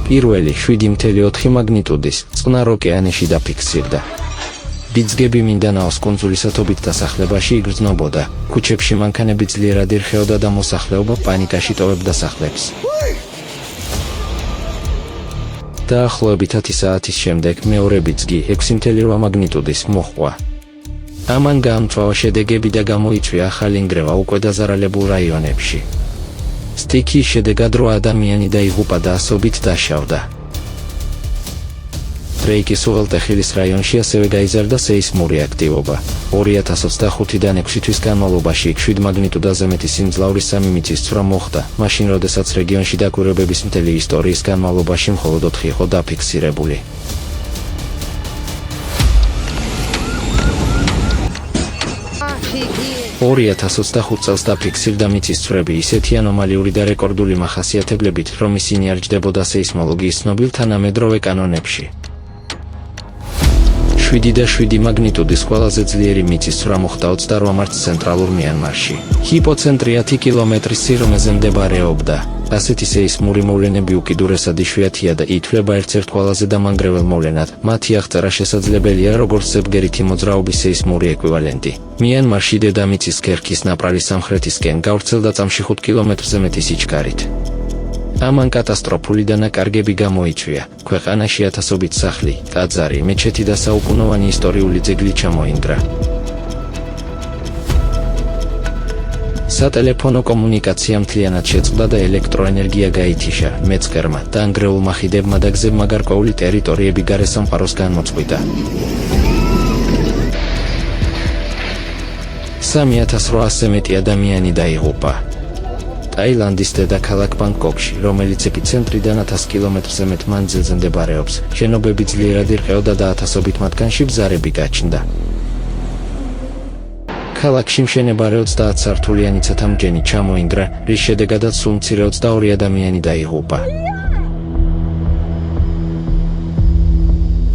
პირველი 7,4 მაგნიტუდის წყნარ ოკეანეში დაფიქსირდა. ბიძგები მინდანაოს კუნძულის ათობით დასახლებაში იგრძნობოდა. ქუჩებში მანქანები ძლიერად ირხეოდა და მოსახლეობა პანიკაში ტოვებდა სახლებს. დაახლოებით 10 საათის შემდეგ მეორე ბიძგი 6,8 მაგნიტუდის მოჰყვა. ამან გაამწვავა შედეგები და გამოიწვია ახალი ნგრევა უკვე დაზარალებულ რაიონებში. სტიქიის შედეგად 8 ადამიანი დაიღუპა და ასობით დაშავდა. დრეიკის უღელტეხილის რაიონში ასევე გაიზარდა სეისმური აქტივობა. 2025-დან 6 თვის განმავლობაში 7 მაგნიტუდაზე მეტი სიმძლავრის 3 მიწისძვრა მოხდა, მაშინ როდესაც რეგიონში დაკვირვებების მთელი ისტორიის განმავლობაში მხოლოდ 4 იყო დაფიქსირებული. – 2025 წელს დაფიქსირდა მიწისძვრები ისეთი ანომალიური და რეკორდული მახასიათებლებით, რომ ისინი არ ჯდებოდა სეისმოლოგიის ცნობილ თანამედროვე კანონებში. 7,7 მაგნიტუდის ყველაზე ძლიერი მიწისძვრა მოხდა 28 მარტს ცენტრალურ მიანმარში. ჰიპოცენტრი 10 კილომეტრის სიღრმეზე მდებარეობდა. ასეთი სეისმური მოვლენები უკიდურესად იშვიათია და ითვლება ერთ-ერთ ყველაზე დამანგრეველ მოვლენად. მათი აღწერა შესაძლებელია როგორც ზებგერითი მოძრაობის სეისმური ეკვივალენტი. მიანმარში დედამიწის ქერქის ნაპრალის სამხრეთისკენ გავრცელდა წამში 5 კილომეტრზე მეტი სიჩქარით. ამან კატასტროფული დანაკარგები გამოიწვია. ქვეყანაში ათასობით სახლი, ტაძარი, მეჩეთი და საუკუნოვანი ისტორიული ძეგლი ჩამოინგრა. სატელეფონო კომუნიკაცია მთლიანად შეწყდა და ელექტროენერგია გაითიშა. მეწყერმა, დაანგრეულმა ხიდებმა და გზებმა გარკვეული ტერიტორიები გარესამყაროს განმოწყვიტა. 3800-ზე მეტი ადამიანი დაიღუპა. ტაილანდის დედაქალაქ ბანგკოკში, რომელიც ეპიცენტრიდან 1000 კილომეტრზე მეტ მანძილზე მდებარეობს, შენობები ძლიერად ირყეოდა და ათასობით მათგანში ბზარები გაჩნდა. ქალაქში მშენებარე 30 სართულიანი ცათამბჯენი ჩამოინგრა, რის შედეგადაც სულ მცირე 22 ადამიანი დაიღუპა.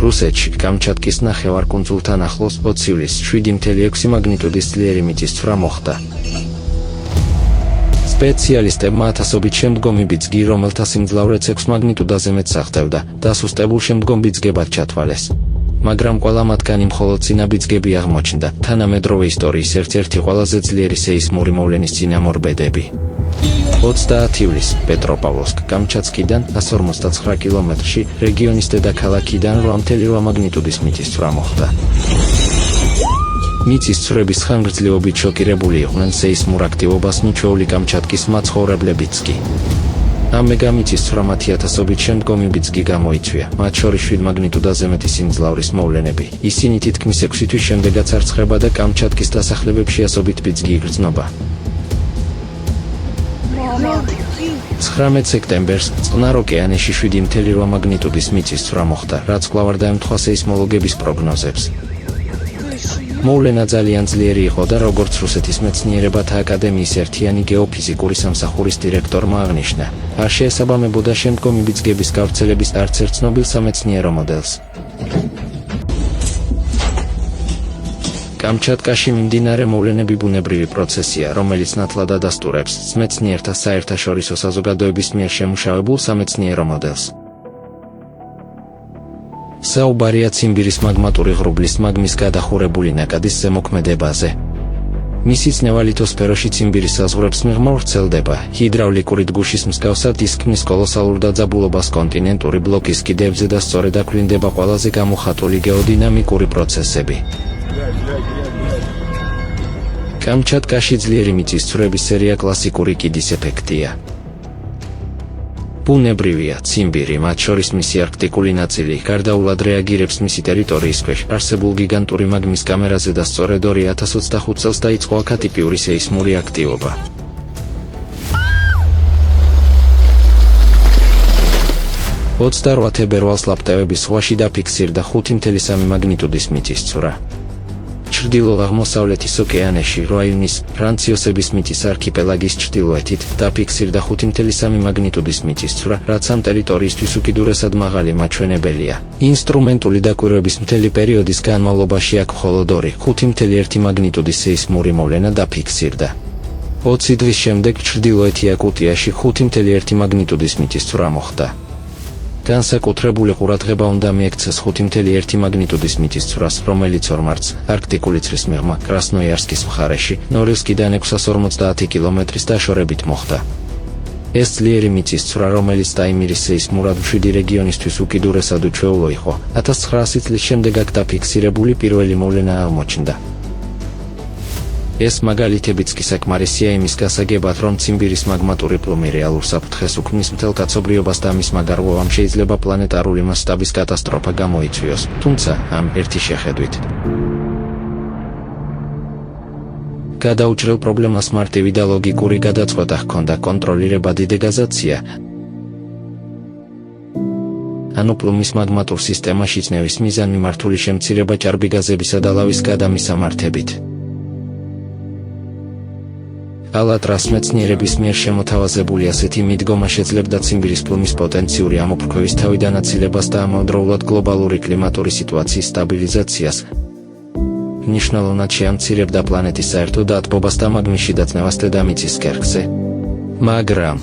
რუსეთში, კამჩატკის ნახევარკუნძულთან ახლოს 20 ივლისს 7,6 მაგნიტუდის ძლიერი მიწისძვრა მოხდა. სპეციალისტებმა ათასობით შემდგომი ბიძგი, რომელთა სიმძლავრეც 6 მაგნიტუდაზე მეტს აღწევდა, დასუსტებულ შემდგომ ბიძგებად ჩათვალეს. მაგრამ ყველა მათგანი მხოლოდ წინა ბიძგები აღმოჩნდა, თანამედროვე ისტორიის ერთ-ერთი ყველაზე ძლიერი სეისმური მოვლენის წინამორბედები. 30 ივლისს პეტროპავლოვსკ-კამჩატკიდან 159 კილომეტრში რეგიონის დედაქალაქიდან 8,8 მაგნიტუდის მიწისძვრა მოხდა. მიწისძვრების ხანგრძლივობით შოკირებული იყვნენ სეისმურ აქტივობას მიჩვეული კამჩატკის მაცხოვრებლებიც კი. ამ მეგამიწისძვრამ 10,000-ობით შემდგომი ბიძგი გამოიწვია, მათ შორის 7 მაგნიტუდაზე მეტი სიმძლავრის მოვლენები. ისინი თითქმის 6 თვის შემდეგაც არ ცხება და კამჩატკის დასახლებებში ასობით ბიძგი იგრძნობა. 19 სექტემბერს წყნარ ოკეანეში 7,8 მაგნიტუდის მიწისძვრა მოხდა, რაც კვლავ არ დაემთხვა სეისმოლოგების პროგნოზებს. მოვლენა ძალიან ძლიერი იყო და როგორც რუსეთის მეცნიერებათა აკადემიის ერთიანი გეოფიზიკური სამსახურის დირექტორმა აღნიშნა, არ შეესაბამებოდა შემდგომი ბიძგების გავრცელების არც ერთ ცნობილ სამეცნიერო მოდელს. კამჩატკაში მიმდინარე მოვლენები ბუნებრივი პროცესია, რომელიც ნათლად ადასტურებს მეცნიერთა საერთაშორისო საზოგადოების მიერ შემუშავებულ სამეცნიერო მოდელს. საუბარია ციმბირის მაგმატური ღრუბლის მაგმის გადახურებული ნაკადის ზემოქმედებაზე. მისი წნევა ლითოსფეროში ციმბირის საზღვრებს მიღმა ვრცელდება, ჰიდრავლიკური დგუშის მსგავსად ის ქმნის კოლოსალურ დაძაბულობას კონტინენტური ბლოკის კიდეებზე და სწორედ აქ ვლინდება ყველაზე გამოხატული გეოდინამიკური პროცესები. კამჩატკაში ძლიერი მიწისძვრების სერია კლასიკური კიდის ეფექტია. ბუნებრივია, ციმბირი, მათ შორის მისი არქტიკული ნაწილი, გარდაულად რეაგირებს მისი ტერიტორიის ქვეშ არსებულ გიგანტური მაგმის კამერაზე და სწორედ 2025 წელს დაიწყო აქ ატიპიური სეისმური აქტივობა. – 28 თებერვალს ლაპტევების ზღვაში დაფიქსირდა 5.3 მაგნიტუდის მიწისძვრა. ჩრდილო-აღმოსავლეთის ოკეანეში, როაინის, ფრანციოსების მიწის არქიპელაგის ჩრდილოეთით, დაფიქსირდა 5.3 მაგნიტუდის მიწისძვრა, რაც ამ ტერიტორიისთვის უკიდურესად მაღალი მაჩვენებელია. ინსტრუმენტული დაკვირვების მთელი პერიოდის განმავლობაში აქ მხოლოდ 2.5 მაგნიტუდის სეისმური მოვლენა დაფიქსირდა. 20 დღის შემდეგ ჩრდილოეთი იაკუტიაში 5.1 მაგნიტუდის მიწისძვრა მოხდა. განსაკუთრებული ყურადღება უნდა მიექცეს 5.1 მაგნიტუდის მიწისძვრას, რომელიც 2 მარტს, არქტიკული ცრის მიღმა, კრასნოიარსკის მხარეში, ნორილსკიდან 650 კილომეტრის დაშორებით მოხდა. ეს ძლიერი მიწისძვრა, რომელიც ტაიმირის სეისმურად მშვიდი რეგიონისთვის უკიდურესად უჩვეულო იყო, 1900 წლის შემდეგ აქ დაფიქსირებული პირველი მოვლენა აღმოჩნდა. ეს მაგალითებიც კი საკმარისია იმის გასაგებად, რომ ციმბირის მაგმატური პლუმი რეალურ საფრთხეს უქმნის მთელ კაცობრიობას და მის მაგარღვევამ შეიძლება პლანეტარული მასშტაბის კატასტროფა გამოიწვიოს, თუმცა, ამ ერთი შეხედვით. გადაუჭრელ პრობლემას მარტივი და ლოგიკური გადაწყვეტა ჰქონდა კონტროლირებადი დეგაზაცია. ანუ პლუმის მაგმატურ სისტემაში წნევის მიზანმიმართული შემცირება ჭარბი გაზებისა და ლავის გადამისამართებით. ალატრას მეცნიერების მიერ შემოთავაზებული ასეთი მიდგომა შეძლებდა ციმბირის პლუმის პოტენციური ამოფრქვევის თავიდან აცილებას და ამავდროულად გლობალური კლიმატური სიტუაციის სტაბილიზაციას. მნიშვნელოვნად შეამცირებდა პლანეტის საერთო დათბობას და მაგმის შიდაწნევას დედამიწის კერქზე. მაგრამ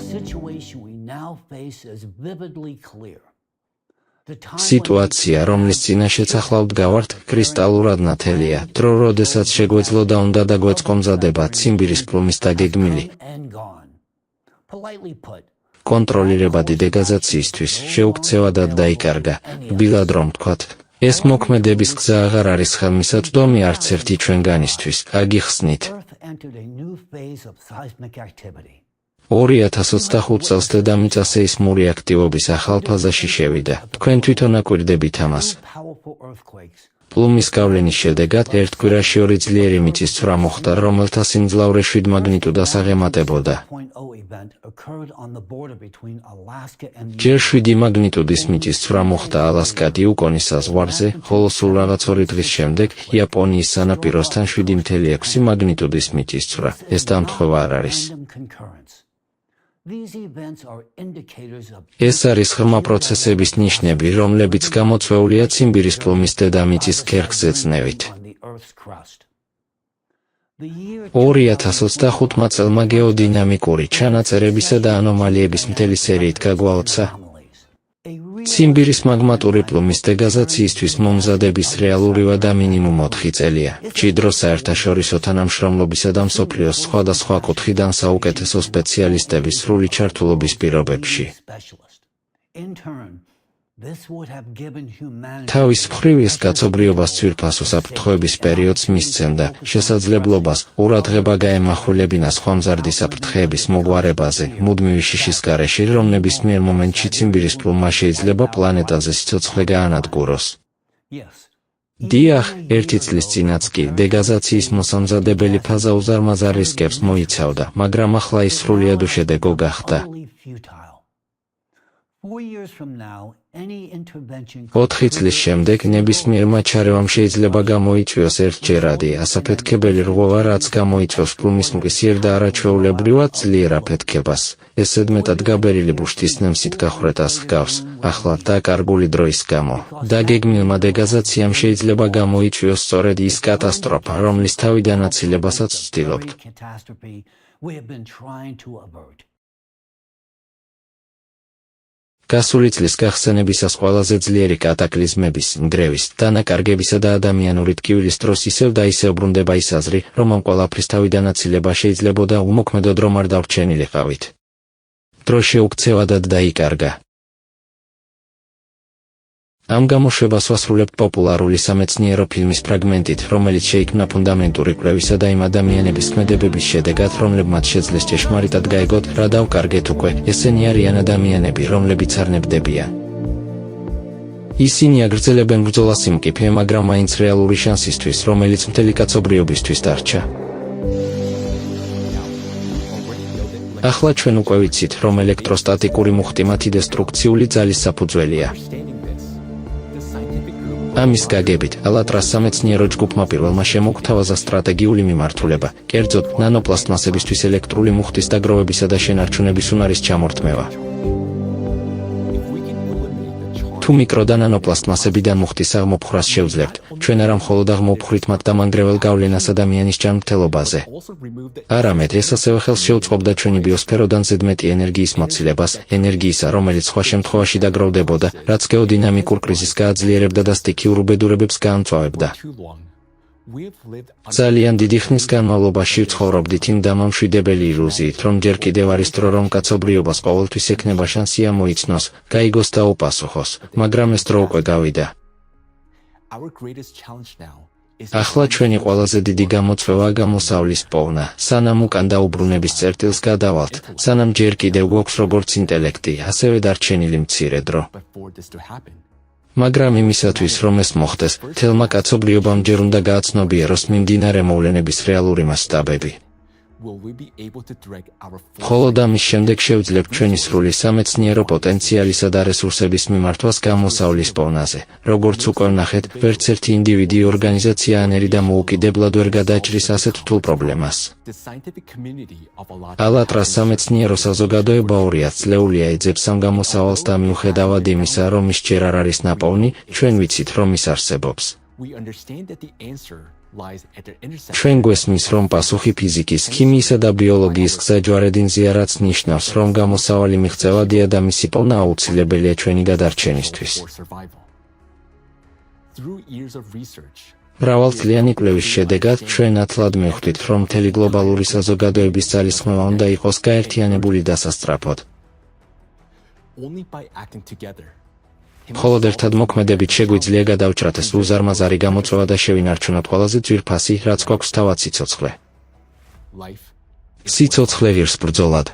სიტუაცია, რომლის წინაშეც ახლა ვდგავართ, კრისტალურად ნათელია. დრო, როდესაც შეგვეძლო და უნდა დაგვეწყო მზადება ციმბირის პლუმის დაგეგმილი კონტროლირებადი დეგაზაციისთვის შეუქცევადად დაიკარგა. რბილად რომ ვთქვათ, ეს მოქმედების გზა აღარ არის ხელმისაწვდომი არც ერთი ჩვენგანისთვის. აგიხსნით. 2025 წელს დედამიწა სეისმური აქტივობის ახალ ფაზაში შევიდა. თქვენ თვითონ აკვირდებით ამას. პლუმის გავლენის შედეგად ერთ კვირაში 2 ძლიერი მიწისძვრა მოხდა, რომელთა სიმძლავრე 7 მაგნიტუდას აღემატებოდა. ჯერ 7 მაგნიტუდის მიწისძვრა მოხდა ალასკად იუკონის საზღვარზე, ხოლო სულ რაღაც 2 დღის შემდეგ იაპონიის სანაპიროსთან 7.6 მაგნიტუდის მიწისძვრა. ეს დამთხოვა არ არის. ეს არის ღრმა პროცესების ნიშნები, რომლებიც გამოწვეულია ციმბირის პლუმის დედამიწის ქერქზე წნევით. 2025 წელმა გეოდინამიკური ჩანაწერებისა და ანომალიების მთელი სერიით გაგვაოცა. ციმბირის მაგმატური პლუმის დეგაზაციისთვის მომზადების რეალურივად და მინიმუმ 4 წელია. მჭიდრო საერთაშორისო თანამშრომლობისა და მსოფლიოს სხვადასხვა კუთხიდან საუკეთესო სპეციალისტების სრული ჩართულობის პირობებში. თავის მხრივ ეს კაცობრიობას ძვირფასო საფრთხეების პერიოდს მისცემდა, შესაძლებლობას, ყურადღება გაემახვილებინა სხვა მზარდი საფრთხეების მოგვარებაზე, მუდმივი შიშის გარეშე, რომ ნებისმიერ მომენტში ციმბირის პლუმმა შეიძლება პლანეტაზე სიცოცხლე გაანადგუროს. დიახ, 1 წლის წინაც კი დეგაზაციის მოსამზადებელი ფაზა უზარმაზარ რისკებს მოიცავდა, მაგრამ ახლა ის სრულიად უშედეგო გახდა. 4 წლის შემდეგ ნებისმიერმა ჩარევამ შეიძლება გამოიწვიოს ერთჯერადი ასაფეთქებელი რღვევა, რაც გამოიწვევს ფლუმის მყისიერ და არაჩვეულებრივად ძლიერ აფეთქებას. ეს ზედმეტად გაბერილი ბუშტის ნემსით გახვრეტას ჰგავს, ახლა დაკარგული დროის გამო. დაგეგმილმა დეგაზაციამ შეიძლება გამოიწვიოს სწორედ ის კატასტროფა, რომლის თავიდანაცილებასაც ვცდილობთ. გასული წლის გახსენებისას ყველაზე ძლიერი კატაკლიზმების, ნგრევის, დანაკარგებისა და ადამიანური ტკივილის დროს ისევ და ისევ ბრუნდება ის აზრი, რომ ამ ყველაფრის თავიდანაცილება შეიძლებოდა უმოქმედოდ რომ არ დარჩენილიყავით. დრო შეუქცევადად დაიკარგა. ამ გამოშვებას ვასრულებთ პოპულარული სამეცნიერო ფილმის ფრაგმენტით, რომელიც შეიქმნა ფუნდამენტური კვლევისა და იმ ადამიანების ქმედებების შედეგად, რომლებმაც შეძლეს ჭეშმარიტად გაეგოთ, რა დავკარგეთ უკვე, ესენი არიან ადამიანები, რომლებიც არ ნებდებიან. ისინი აგრძელებენ ბრძოლას სიმკიფე, მაგრამ მაინც რეალური შანსისთვის, რომელიც მთელი კაცობრიობისთვის დარჩა. ახლა ჩვენ უკვე ვიცით, რომ ელექტროსტატიკური მუხტი მათი დესტრუქციული ძალის საფუძველია. ამის გაგებით, ალატრას სამეცნიერო ჯგუფმა პირველმა შემოგთავაზა სტრატეგიული მიმართულება, კერძოდ, ნანოპლასტმასებისთვის ელექტრული მუხტის დაგროვებისა და შენარჩუნების უნარის ჩამორთმევა. თუ მიკრო და ნანოპლასტმასებიდან მუხტის აღმოფხვრას შევძლებთ, ჩვენ არა მხოლოდ აღმოფხვრით მათ დამანგრეველ გავლენას ადამიანის ჯანმრთელობაზე. არამედ ეს ასევე ხელს შეუწყობდა ჩვენი ბიოსფეროდან ზედმეტი ენერგიის მოცილებას, ენერგიისა, რომელიც სხვა შემთხვევაში დაგროვდებოდა, რაც გეოდინამიკურ კრიზისს გააძლიერებდა და სტიქიურ უბედურებებს გაამწვავებდა. ძალიან დიდი ხნის განმავლობაში ვცხოვრობდით იმ დამამშვიდებელი ილუზიით, რომ ჯერ კიდევ არის დრო, რომ კაცობრიობას ყოველთვის ექნება შანსი ამოიცნოს, გაიგოს და უპასუხოს, მაგრამ ეს დრო უკვე გავიდა. ახლა ჩვენი ყველაზე დიდი გამოწვევა გამოსავლის პოვნა, სანამ უკან დაუბრუნების წერტილს გადავალთ, სანამ ჯერ კიდევ გვაქვს როგორც ინტელექტი, ასევე დარჩენილი მცირე დრო. მაგრამ იმისათვის, რომ ეს მოხდეს, მთელმა კაცობრიობამ ჯერ უნდა გააცნობიეროს მიმდინარე მოვლენების რეალური მასშტაბები. მხოლოდ ამის შემდეგ შევძლებთ ჩვენი სრული სამეცნიერო პოტენციალისა და რესურსების მიმართვას გამოსავლის პოვნაზე. როგორც უკვე ვნახეთ, ვერც ერთი ინდივიდი, ორგანიზაცია ან ერი დამოუკიდებლად ვერ გადაჭრის ასეთ რთულ პრობლემას. ალატრას სამეცნიერო საზოგადოება 2 ათწლეულია ეძებს ამ გამოსავალს და მიუხედავად იმისა, რომ ის ჯერ არ არის ნაპოვნი, ჩვენ ვიცით, რომ ის არსებობს. ჩვენ გვესმის, რომ პასუხი ფიზიკის, ქიმიისა და ბიოლოგიის გზაჯვარედინზეა, რაც ნიშნავს, რომ გამოსავალი მიღწევადია და მისი პოვნა აუცილებელია ჩვენი გადარჩენისთვის. მრავალწლიანი კვლევის შედეგად ჩვენ ათლად მივხვდით, რომ მთელი გლობალური საზოგადოების ძალისხმევა უნდა იყოს გაერთიანებული დასასწრაფოდ. მხოლოდ ერთად მოქმედებით შეგვიძლია გადავჭრათ ეს უზარმაზარი გამოწვევა და შევინარჩუნოთ ყველაზე ძვირფასი, რაც გვაქვს თავად სიცოცხლე. სიცოცხლე ღირს ბრძოლად.